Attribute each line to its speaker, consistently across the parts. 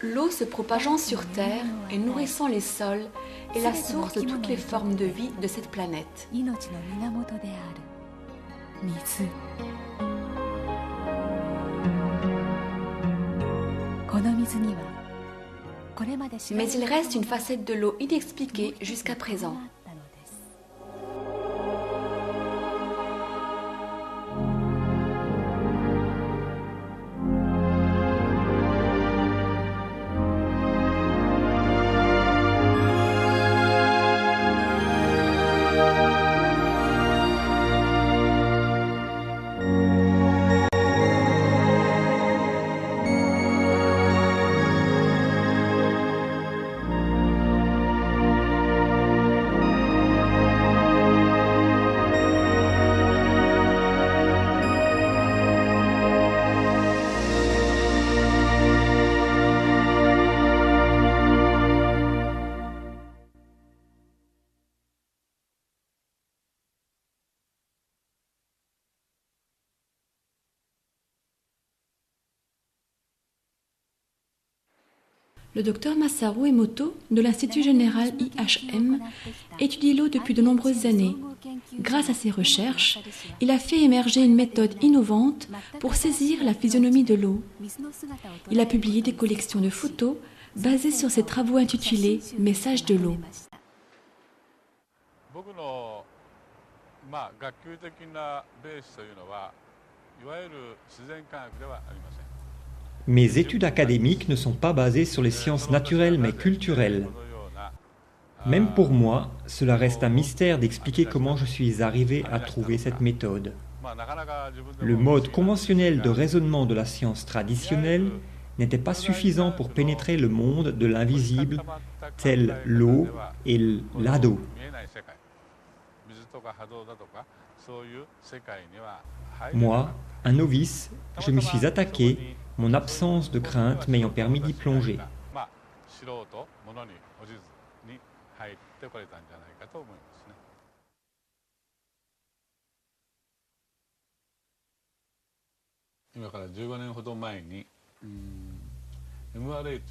Speaker 1: L'eau se propageant sur Terre et nourrissant les sols est la source de toutes les formes de vie de cette planète. Mais il reste une facette de l'eau inexpliquée jusqu'à présent. Le docteur Masaru Emoto de l'Institut général IHM étudie l'eau depuis de nombreuses années. Grâce à ses recherches, il a fait émerger une méthode innovante pour saisir la physionomie de l'eau. Il a publié des collections de photos basées sur ses travaux intitulés « Messages de l'eau ».
Speaker 2: Mes études académiques ne sont pas basées sur les sciences naturelles mais culturelles. Même pour moi, cela reste un mystère d'expliquer comment je suis arrivé à trouver cette méthode. Le mode conventionnel de raisonnement de la science traditionnelle n'était pas suffisant pour pénétrer le monde de l'invisible, tel l'eau et l'ado. Moi, un novice, je m'y suis attaqué, mon absence de crainte m'ayant permis d'y plonger.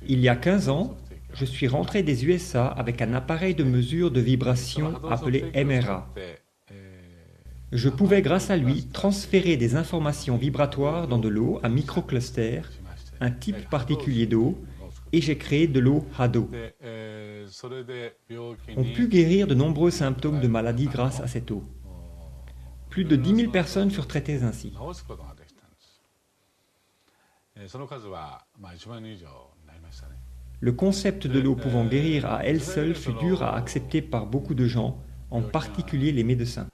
Speaker 2: Il y a 15 ans, je suis rentré des USA avec un appareil de mesure de vibration appelé MRA. Je pouvais, grâce à lui, transférer des informations vibratoires dans de l'eau à microcluster, un type particulier d'eau, et j'ai créé de l'eau Hado. On put guérir de nombreux symptômes de maladie grâce à cette eau. Plus de 10 000 personnes furent traitées ainsi. Le concept de l'eau pouvant guérir à elle seule fut dur à accepter par beaucoup de gens, en particulier les médecins.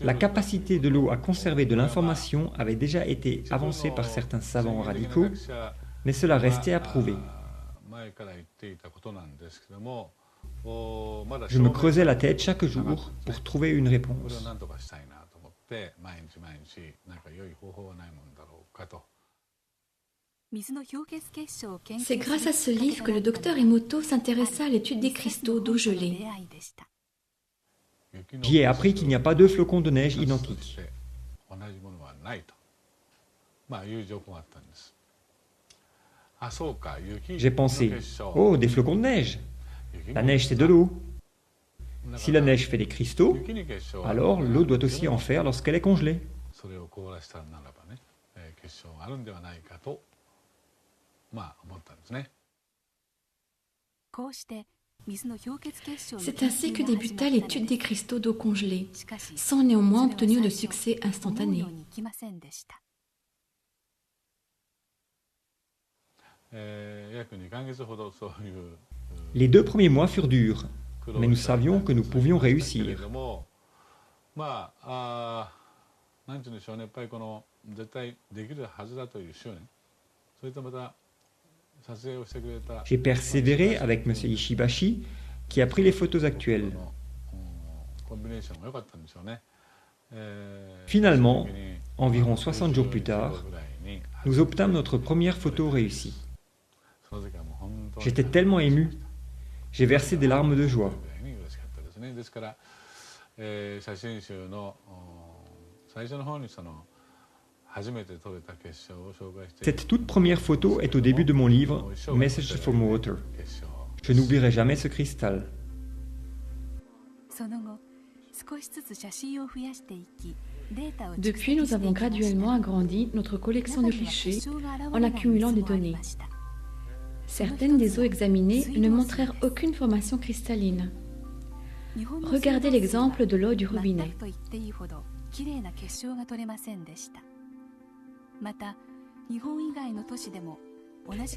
Speaker 2: La capacité de l'eau à conserver de l'information avait déjà été avancée par certains savants radicaux, mais cela restait à prouver. Je me creusais la tête chaque jour pour trouver une réponse.
Speaker 1: C'est grâce à ce livre que le docteur Emoto s'intéressa à l'étude des cristaux d'eau gelée.
Speaker 2: J'y ai appris qu'il n'y a pas deux flocons de neige identiques. J'ai pensé, oh, des flocons de neige. La neige, c'est de l'eau. Si la neige fait des cristaux, alors l'eau doit aussi en faire lorsqu'elle est congelée.
Speaker 1: C'est ainsi que débuta l'étude des cristaux d'eau congelée, sans néanmoins obtenir de succès instantané.
Speaker 2: Les 2 premiers mois furent durs, mais nous savions que nous pouvions réussir. J'ai persévéré avec M. Ishibashi, qui a pris les photos actuelles. Finalement, environ 60 jours plus tard, nous obtînmes notre première photo réussie. J'étais tellement ému. J'ai versé des larmes de joie. Cette toute première photo est au début de mon livre « Message from Water ». Je n'oublierai jamais ce cristal.
Speaker 1: Depuis, nous avons graduellement agrandi notre collection de clichés en accumulant des données. Certaines des eaux examinées ne montrèrent aucune formation cristalline. Regardez l'exemple de l'eau du robinet.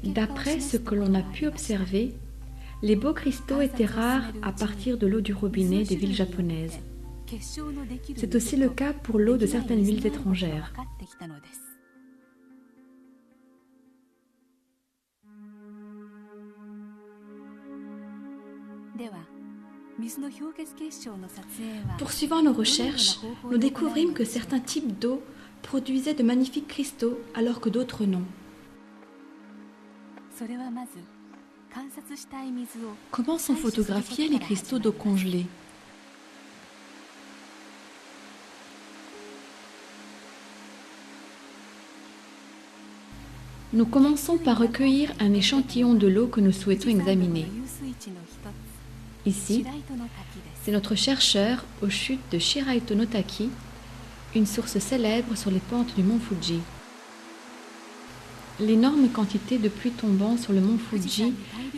Speaker 1: D'après ce que l'on a pu observer, les beaux cristaux étaient rares à partir de l'eau du robinet des villes japonaises. C'est aussi le cas pour l'eau de certaines villes étrangères. Poursuivant nos recherches, nous découvrîmes que certains types d'eau produisaient de magnifiques cristaux alors que d'autres non. Comment sont photographiés les cristaux d'eau congelée? Nous commençons par recueillir un échantillon de l'eau que nous souhaitons examiner. Ici, c'est notre chercheur aux chutes de Shiraito no Taki, une source célèbre sur les pentes du mont Fuji. L'énorme quantité de pluie tombant sur le mont Fuji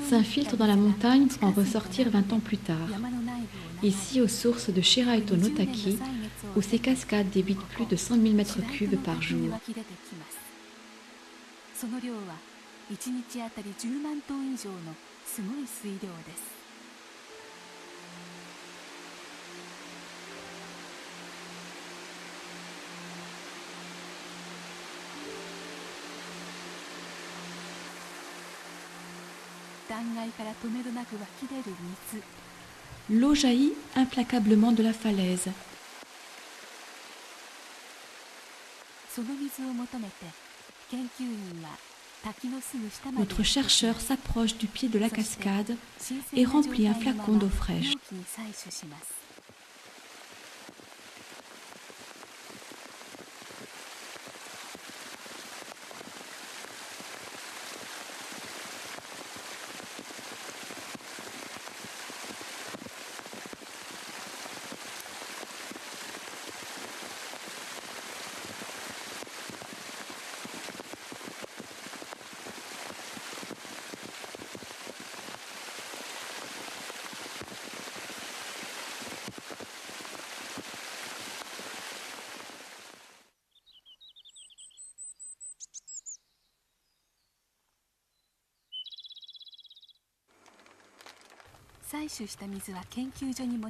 Speaker 1: s'infiltre dans la montagne pour en ressortir 20 ans plus tard. Ici, aux sources de Shiraito no Taki, où ces cascades débitent plus de 100 000 mètres cubes par jour. L'eau jaillit implacablement de la falaise. Notre chercheur s'approche du pied de la cascade et remplit un flacon d'eau fraîche.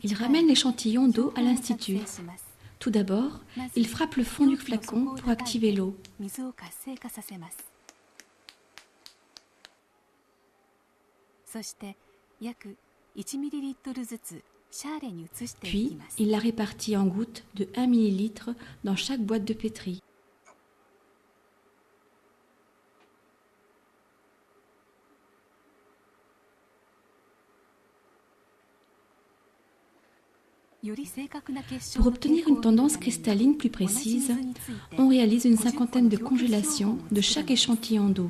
Speaker 1: Il ramène l'échantillon d'eau à l'institut. Tout d'abord, il frappe le fond du flacon pour activer l'eau. Puis, il la répartit en gouttes de 1 ml dans chaque boîte de pétri. Pour obtenir une tendance cristalline plus précise, on réalise une cinquantaine de congélations de chaque échantillon d'eau.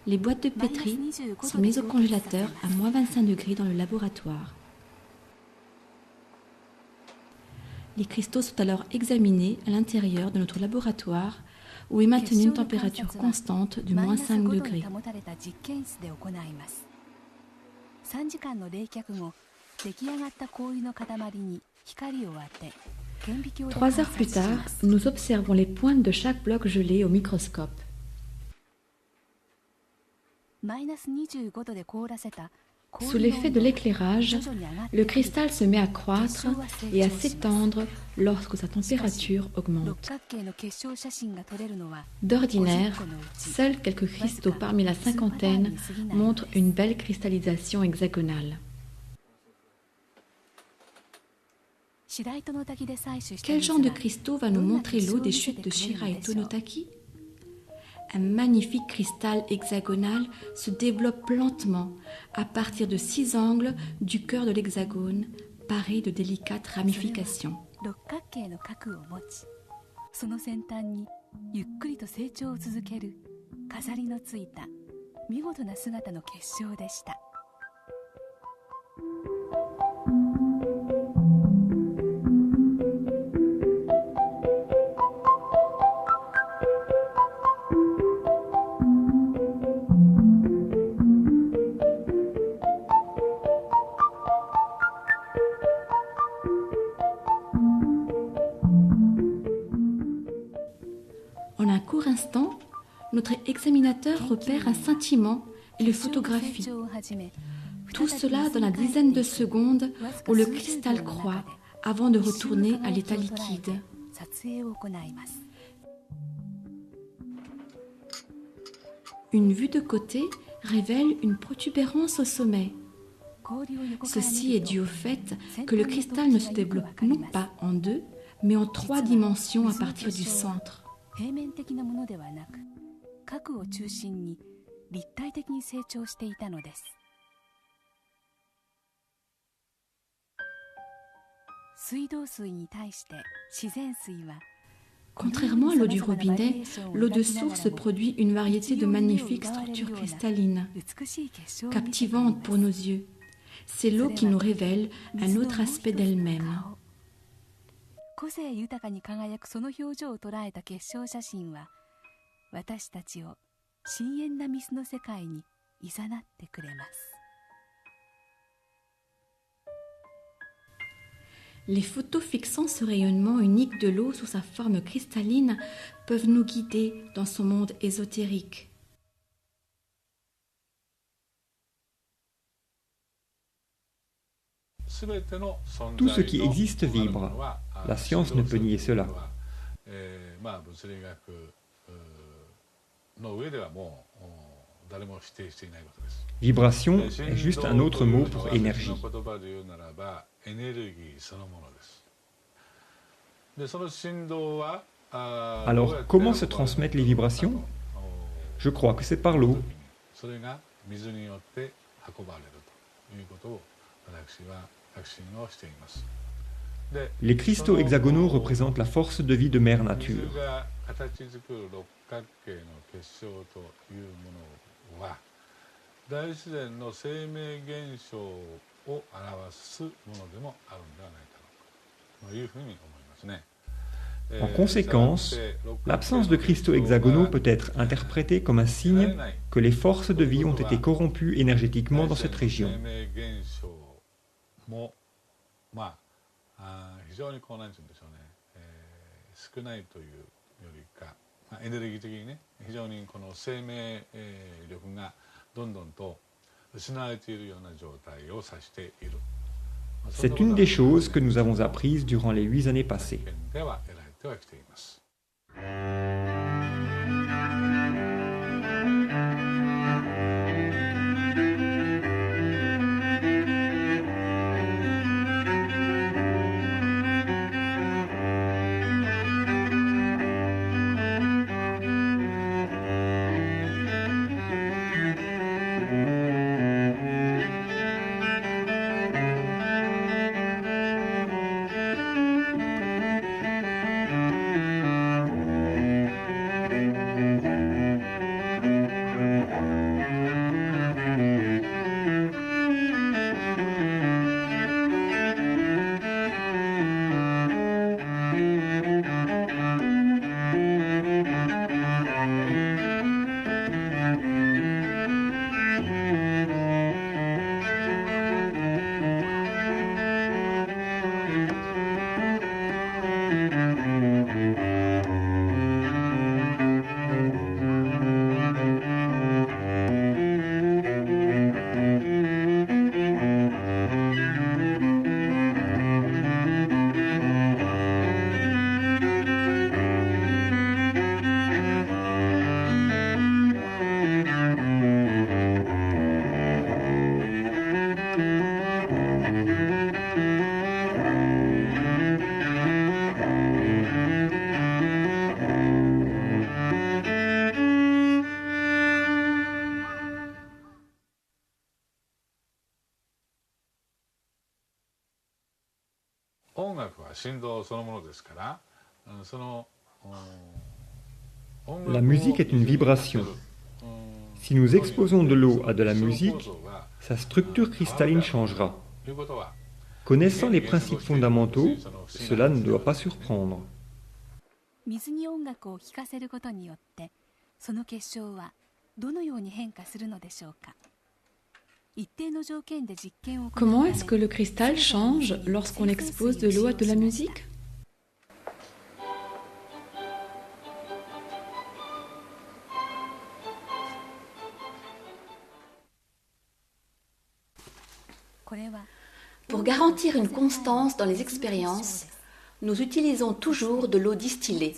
Speaker 1: Les boîtes de pétri sont mises au congélateur à moins 25 degrés dans le laboratoire. Les cristaux sont alors examinés à l'intérieur de notre laboratoire où est maintenue une température constante de moins 5 degrés. 3 heures plus tard, nous observons les pointes de chaque bloc gelé au microscope. Sous l'effet de l'éclairage, le cristal se met à croître et à s'étendre lorsque sa température augmente. D'ordinaire, seuls quelques cristaux parmi la cinquantaine montrent une belle cristallisation hexagonale. Quel genre de cristaux va nous montrer l'eau des chutes de Shiraito no Taki? Un magnifique cristal hexagonal se développe lentement à partir de 6 angles du cœur de l'hexagone, paré de délicates ramifications. En un court instant, notre examinateur repère un scintillement et le photographie. Tout cela dans la dizaine de secondes où le cristal croît avant de retourner à l'état liquide. Une vue de côté révèle une protubérance au sommet. Ceci est dû au fait que le cristal ne se développe non pas en 2, mais en 3 dimensions à partir du centre. Contrairement à l'eau du robinet, l'eau de source produit une variété de magnifiques structures cristallines, captivantes pour nos yeux. C'est l'eau qui nous révèle un autre aspect d'elle-même. Les photos fixant ce rayonnement unique de l'eau sous sa forme cristalline peuvent nous guider dans son monde ésotérique.
Speaker 2: Tout ce qui existe vibre. La science ne peut nier cela. Vibration est juste un autre mot pour énergie. Alors, comment se transmettent les vibrations? Je crois que c'est par l'eau. Les cristaux hexagonaux représentent la force de vie de Mère Nature. En conséquence, l'absence de cristaux hexagonaux peut être interprétée comme un signe que les forces de vie ont été corrompues énergétiquement dans cette région. C'est une des choses que nous avons apprises durant les 8 années passées. La musique est une vibration. Si nous exposons de l'eau à de la musique, sa structure cristalline changera. Connaissant les principes fondamentaux, cela ne doit pas surprendre.
Speaker 1: Comment est-ce que le cristal change lorsqu'on expose de l'eau à de la musique? Pour garantir une constance dans les expériences, nous utilisons toujours de l'eau distillée.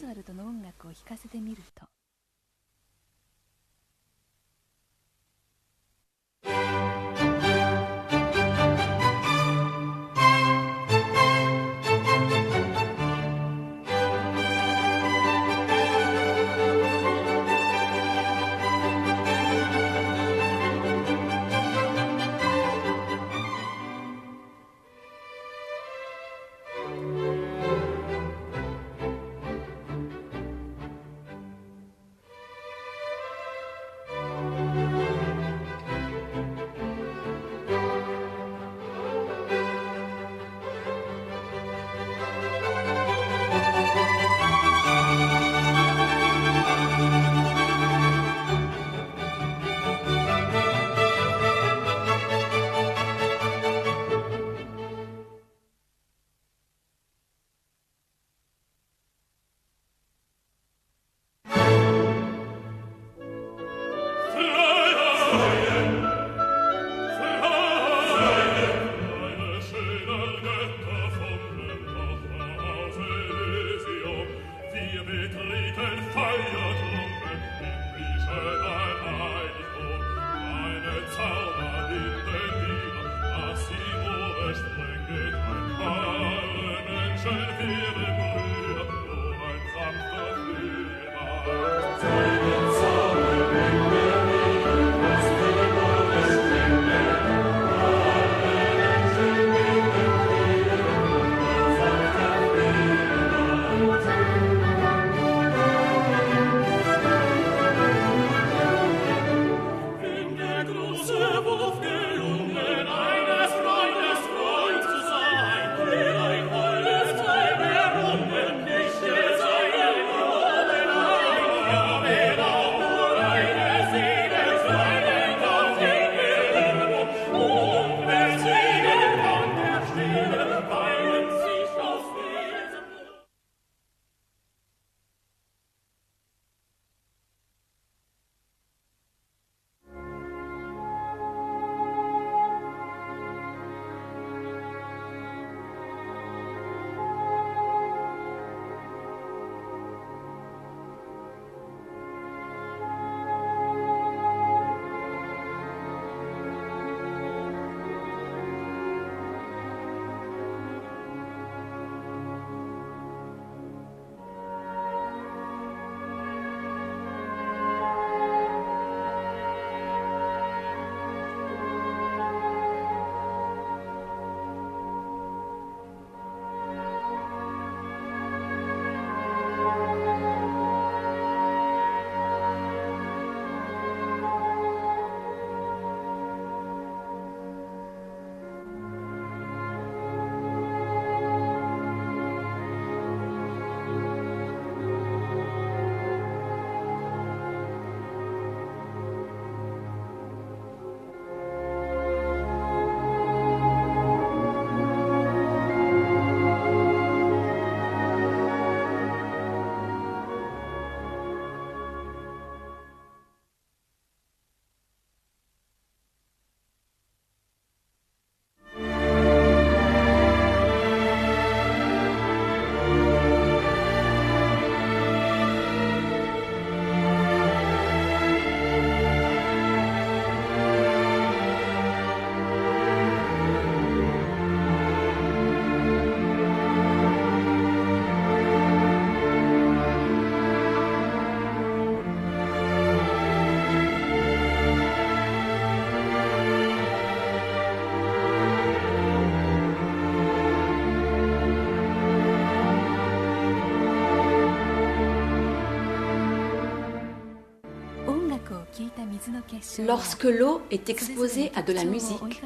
Speaker 1: Lorsque l'eau est exposée à de la musique,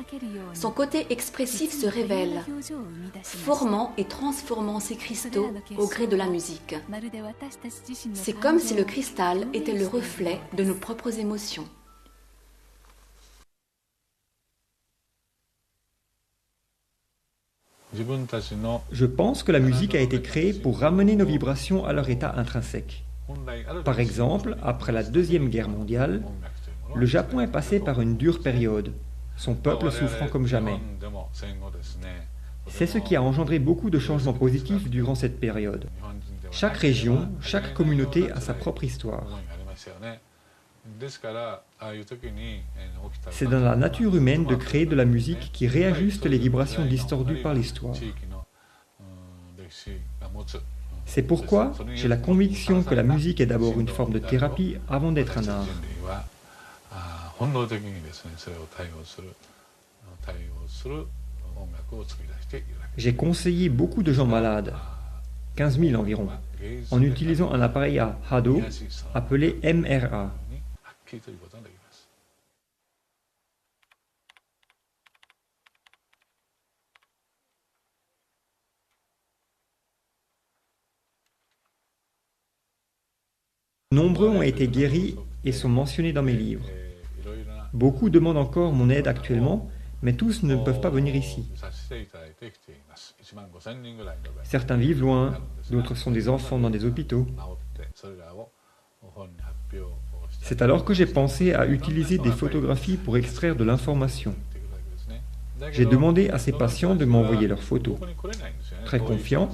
Speaker 1: son côté expressif se révèle, formant et transformant ces cristaux au gré de la musique. C'est comme si le cristal était le reflet de nos propres émotions.
Speaker 2: Je pense que la musique a été créée pour ramener nos vibrations à leur état intrinsèque. Par exemple, après la Deuxième Guerre mondiale, le Japon est passé par une dure période, son peuple souffrant comme jamais. C'est ce qui a engendré beaucoup de changements positifs durant cette période. Chaque région, chaque communauté a sa propre histoire. C'est dans la nature humaine de créer de la musique qui réajuste les vibrations distordues par l'histoire. C'est pourquoi j'ai la conviction que la musique est d'abord une forme de thérapie avant d'être un art. J'ai conseillé beaucoup de gens malades, 15 000 environ, en utilisant un appareil à Hado appelé MRA. Nombreux ont été guéris et sont mentionnés dans mes livres. Beaucoup demandent encore mon aide actuellement, mais tous ne peuvent pas venir ici. Certains vivent loin, d'autres sont des enfants dans des hôpitaux. C'est alors que j'ai pensé à utiliser des photographies pour extraire de l'information. J'ai demandé à ces patients de m'envoyer leurs photos. Très confiant,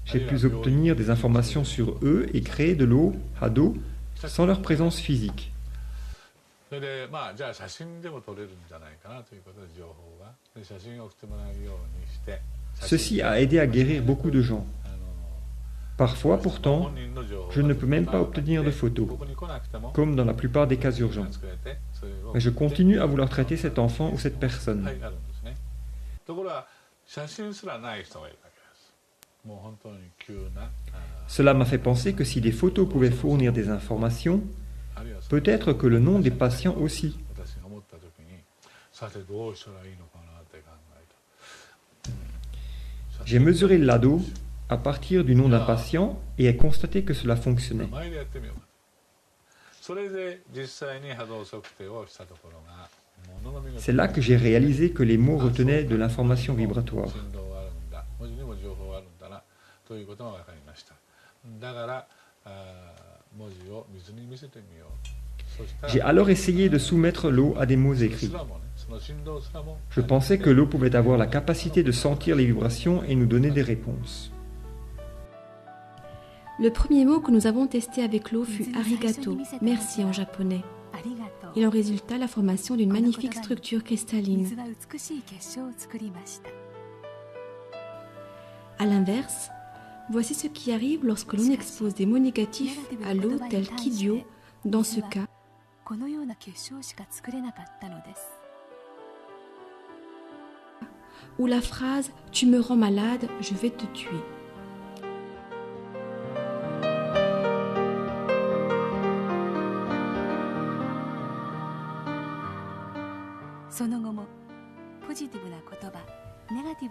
Speaker 2: j'ai pu obtenir des informations sur eux et créer de l'eau, Hado, sans leur présence physique. Ceci a aidé à guérir beaucoup de gens. Parfois, pourtant, je ne peux même pas obtenir de photos, comme dans la plupart des cas urgents. Mais je continue à vouloir traiter cet enfant ou cette personne. Cela m'a fait penser que si des photos pouvaient fournir des informations, peut-être que le nom des patients aussi. J'ai mesuré l'ADO à partir du nom d'un patient et ai constaté que cela fonctionnait. C'est là que j'ai réalisé que les mots retenaient de l'information vibratoire. J'ai alors essayé de soumettre l'eau à des mots écrits. Je pensais que l'eau pouvait avoir la capacité de sentir les vibrations et nous donner des réponses.
Speaker 1: Le premier mot que nous avons testé avec l'eau fut arigato, merci en japonais. Il en résulta la formation d'une magnifique structure cristalline. A l'inverse, voici ce qui arrive lorsque l'on expose des mots négatifs à l'eau tels qu'idiot, dans ce cas, ou la phrase « Tu me rends malade, je vais te tuer ».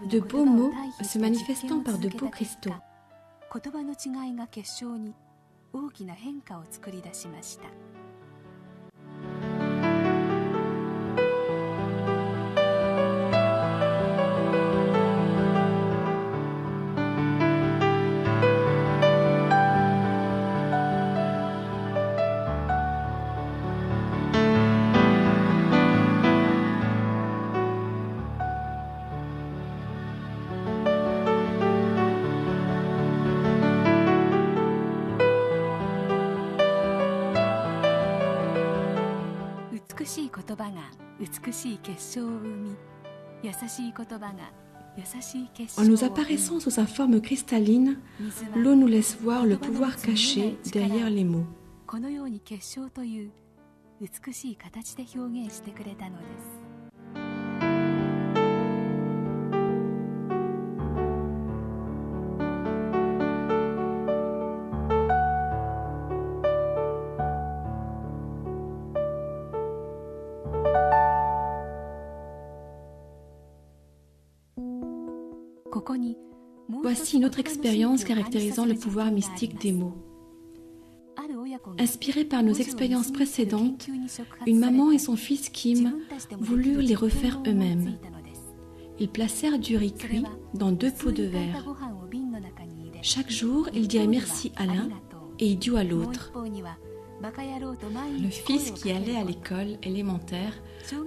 Speaker 1: De beaux mots se manifestant par de beaux cristaux. En nous apparaissant sous sa forme cristalline, l'eau nous laisse voir le pouvoir caché derrière les mots. Voici une autre expérience caractérisant le pouvoir mystique des mots. Inspirés par nos expériences précédentes, une maman et son fils Kim voulurent les refaire eux-mêmes. Ils placèrent du riz cuit dans 2 pots de verre. Chaque jour, ils dirent merci à l'un et idiots à l'autre. Le fils qui allait à l'école élémentaire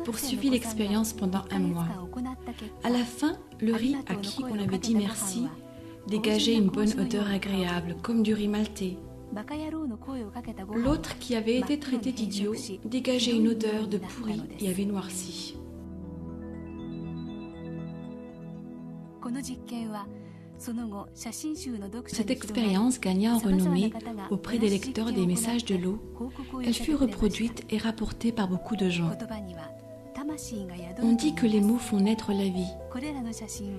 Speaker 1: poursuivit l'expérience pendant 1 mois. À la fin, le riz à qui on avait dit merci dégageait une bonne odeur agréable, comme du riz maltais. L'autre, qui avait été traité d'idiot, dégageait une odeur de pourri et avait noirci. Cette expérience gagna en renommée auprès des lecteurs des messages de l'eau. Elle fut reproduite et rapportée par beaucoup de gens. On dit que les mots font naître la vie.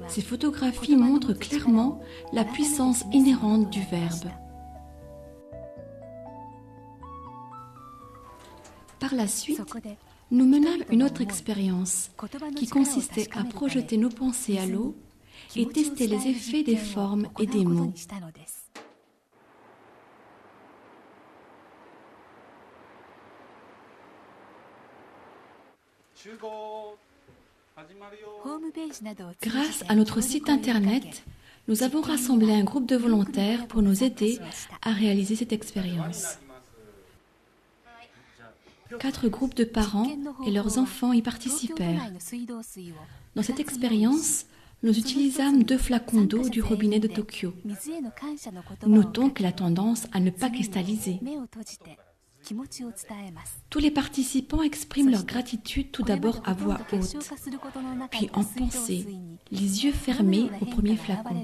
Speaker 1: Ces photographies montrent clairement la puissance inhérente du verbe. Par la suite, nous menâmes une autre expérience qui consistait à projeter nos pensées à l'eau et tester les effets des formes et des mots. Grâce à notre site internet, nous avons rassemblé un groupe de volontaires pour nous aider à réaliser cette expérience. 4 groupes de parents et leurs enfants y participèrent. Dans cette expérience, nous utilisâmes 2 flacons d'eau du robinet de Tokyo. Notons qu'elle a tendance à ne pas cristalliser. Tous les participants expriment leur gratitude tout d'abord à voix haute, puis en pensée, les yeux fermés au premier flacon.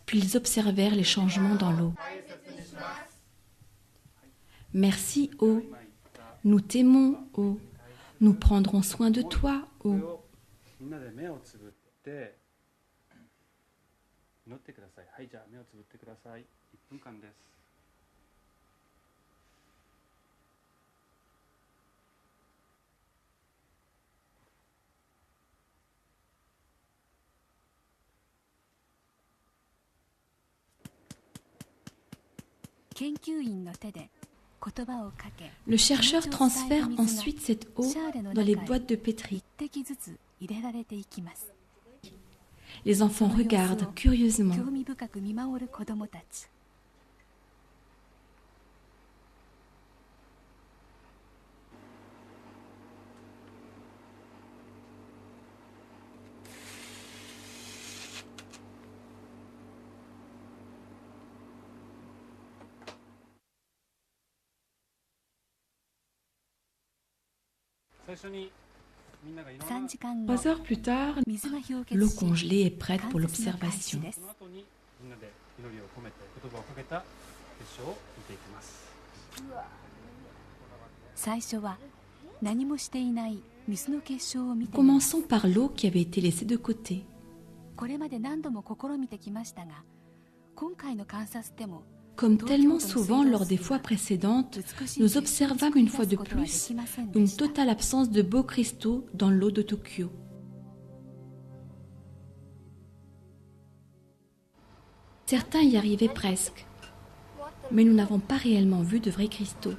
Speaker 1: Puis ils observèrent les changements dans l'eau. Merci eau, nous t'aimons eau, nous prendrons soin de toi eau. Le chercheur transfère ensuite cette eau dans les boîtes de pétri. Les enfants regardent curieusement. Trois heures plus tard, l'eau congelée est prête pour l'observation. Commençons par l'eau qui avait été laissée de côté. Comme tellement souvent lors des fois précédentes, nous observâmes une fois de plus une totale absence de beaux cristaux dans l'eau de Tokyo. Certains y arrivaient presque, mais nous n'avons pas réellement vu de vrais cristaux.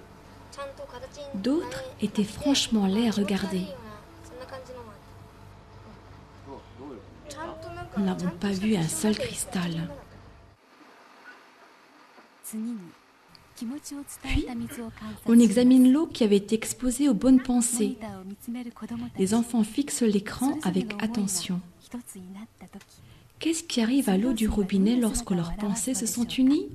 Speaker 1: D'autres étaient franchement laids à regarder. Nous n'avons pas vu un seul cristal. Puis, on examine l'eau qui avait été exposée aux bonnes pensées. Les enfants fixent l'écran avec attention. Qu'est-ce qui arrive à l'eau du robinet lorsque leurs pensées se sont unies?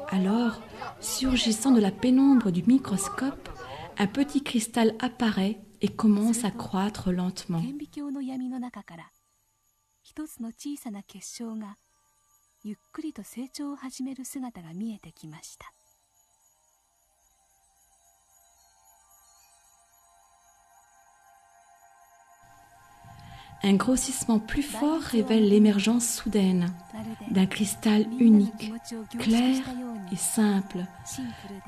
Speaker 1: Alors, surgissant de la pénombre du microscope, un petit cristal apparaît et commence à croître lentement. Un grossissement plus fort révèle l'émergence soudaine d'un cristal unique, clair et simple,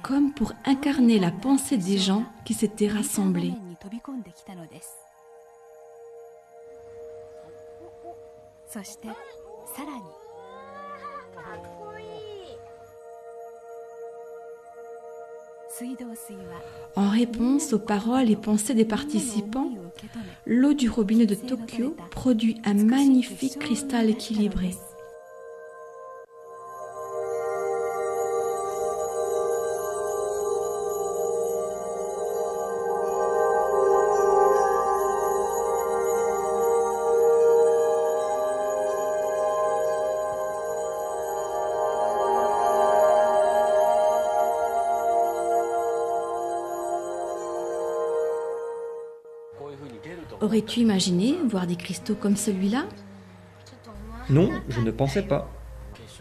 Speaker 1: comme pour incarner la pensée des gens qui s'étaient rassemblés. En réponse aux paroles et pensées des participants, l'eau du robinet de Tokyo produit un magnifique cristal équilibré. Aurais-tu imaginé voir des cristaux comme celui-là?
Speaker 2: Non, je ne pensais pas.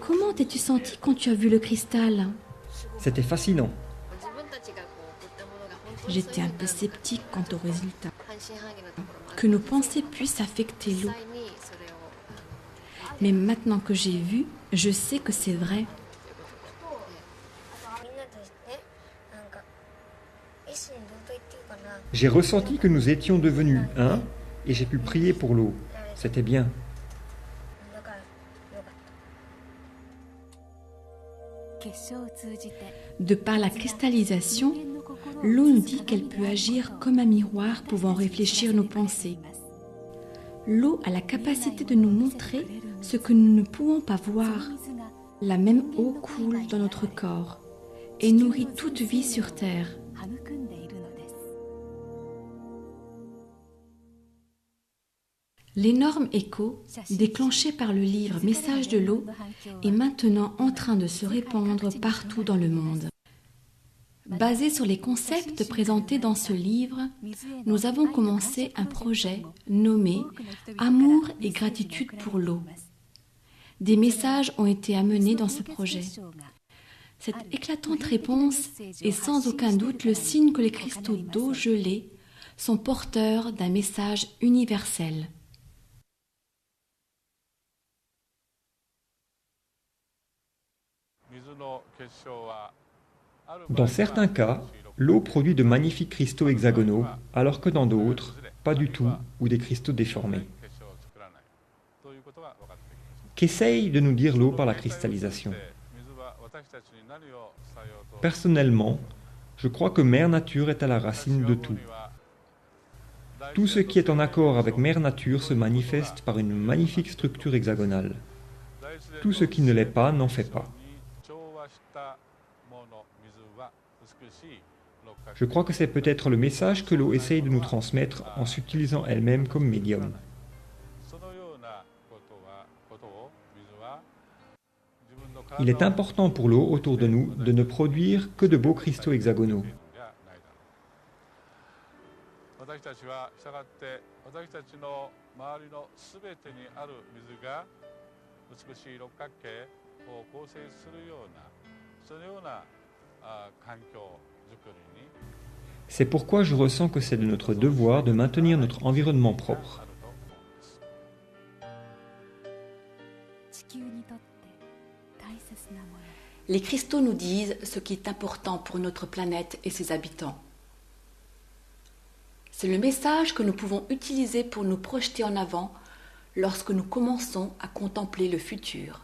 Speaker 1: Comment t'es-tu senti quand tu as vu le cristal?
Speaker 2: C'était fascinant.
Speaker 1: J'étais un peu sceptique quant au résultat. Que nos pensées puissent affecter l'eau. Mais maintenant que j'ai vu, je sais que c'est vrai.
Speaker 2: J'ai ressenti que nous étions devenus un et j'ai pu prier pour l'eau. C'était bien.
Speaker 1: De par la cristallisation, l'eau nous dit qu'elle peut agir comme un miroir pouvant réfléchir nos pensées. L'eau a la capacité de nous montrer ce que nous ne pouvons pas voir. La même eau coule dans notre corps et nourrit toute vie sur Terre. L'énorme écho, déclenché par le livre Message de l'eau, est maintenant en train de se répandre partout dans le monde. Basé sur les concepts présentés dans ce livre, nous avons commencé un projet nommé « Amour et gratitude pour l'eau ». Des messages ont été amenés dans ce projet. Cette éclatante réponse est sans aucun doute le signe que les cristaux d'eau gelée sont porteurs d'un message universel.
Speaker 2: Dans certains cas, l'eau produit de magnifiques cristaux hexagonaux, alors que dans d'autres, pas du tout, ou des cristaux déformés. Qu'essaye de nous dire l'eau par la cristallisation? Personnellement, je crois que Mère Nature est à la racine de tout. Tout ce qui est en accord avec Mère Nature se manifeste par une magnifique structure hexagonale. Tout ce qui ne l'est pas n'en fait pas. Je crois que c'est peut-être le message que l'eau essaye de nous transmettre en s'utilisant elle-même comme médium. Il est important pour l'eau autour de nous de ne produire que de beaux cristaux hexagonaux. C'est pourquoi je ressens que c'est de notre devoir de maintenir notre environnement propre.
Speaker 1: Les cristaux nous disent ce qui est important pour notre planète et ses habitants. C'est le message que nous pouvons utiliser pour nous projeter en avant lorsque nous commençons à contempler le futur.